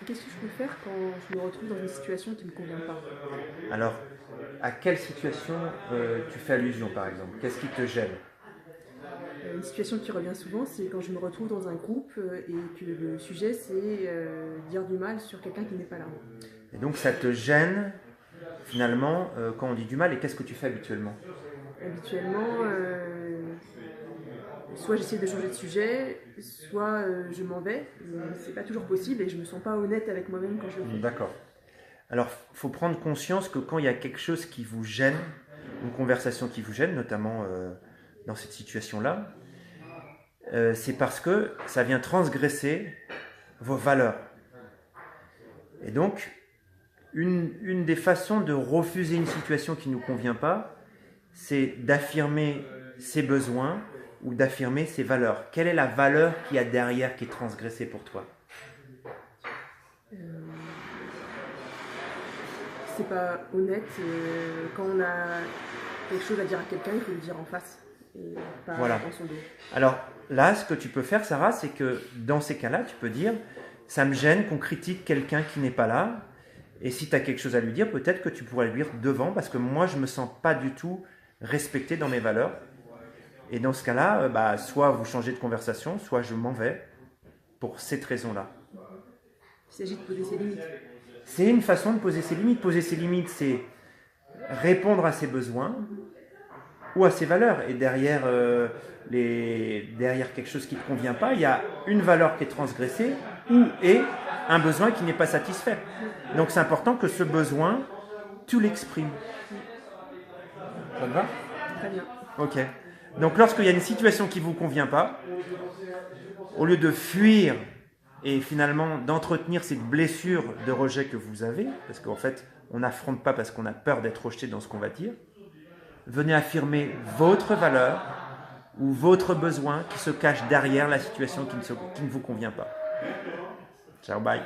Qu'est-ce que je peux faire quand je me retrouve dans une situation qui ne me convient pas? Alors, à quelle situation tu fais allusion par exemple? Qu'est-ce qui te gêne? Une situation qui revient souvent, c'est quand je me retrouve dans un groupe et que le sujet, c'est dire du mal sur quelqu'un qui n'est pas là. Et donc ça te gêne finalement quand on dit du mal, et qu'est-ce que tu fais habituellement? Habituellement, soit j'essaie de changer de sujet, soit je m'en vais. C'est pas toujours possible et je me sens pas honnête avec moi-même quand je le fais. D'accord. Alors, il faut prendre conscience que quand il y a quelque chose qui vous gêne, une conversation qui vous gêne, notamment dans cette situation-là, c'est parce que ça vient transgresser vos valeurs. Et donc, une des façons de refuser une situation qui ne nous convient pas, c'est d'affirmer ses besoins ou d'affirmer ses valeurs. Quelle est la valeur qu'il y a derrière qui est transgressée pour toi? Euh, c'est pas honnête. Quand on a quelque chose à dire à quelqu'un, il faut le dire en face et pas Voilà. dans son dos. Alors là, ce que tu peux faire, Sarah, c'est que dans ces cas-là, tu peux dire, ça me gêne qu'on critique quelqu'un qui n'est pas là. Et si tu as quelque chose à lui dire, peut-être que tu pourrais lui dire devant, parce que moi, je ne me sens pas du tout respecté dans mes valeurs. Et dans ce cas-là, soit vous changez de conversation, soit je m'en vais pour cette raison-là. Il s'agit de poser ses limites. C'est une façon de poser ses limites. Poser ses limites, c'est répondre à ses besoins ou à ses valeurs. Et derrière quelque chose qui ne te convient pas, il y a une valeur qui est transgressée ou et un besoin qui n'est pas satisfait. Donc c'est important que ce besoin, tu l'exprimes. Ça te va? Très bien. Ok. Donc lorsqu'il y a une situation qui ne vous convient pas, au lieu de fuir et finalement d'entretenir cette blessure de rejet que vous avez, parce qu'en fait, on n'affronte pas parce qu'on a peur d'être rejeté dans ce qu'on va dire, venez affirmer votre valeur ou votre besoin qui se cache derrière la situation qui ne vous convient pas. Ciao, bye.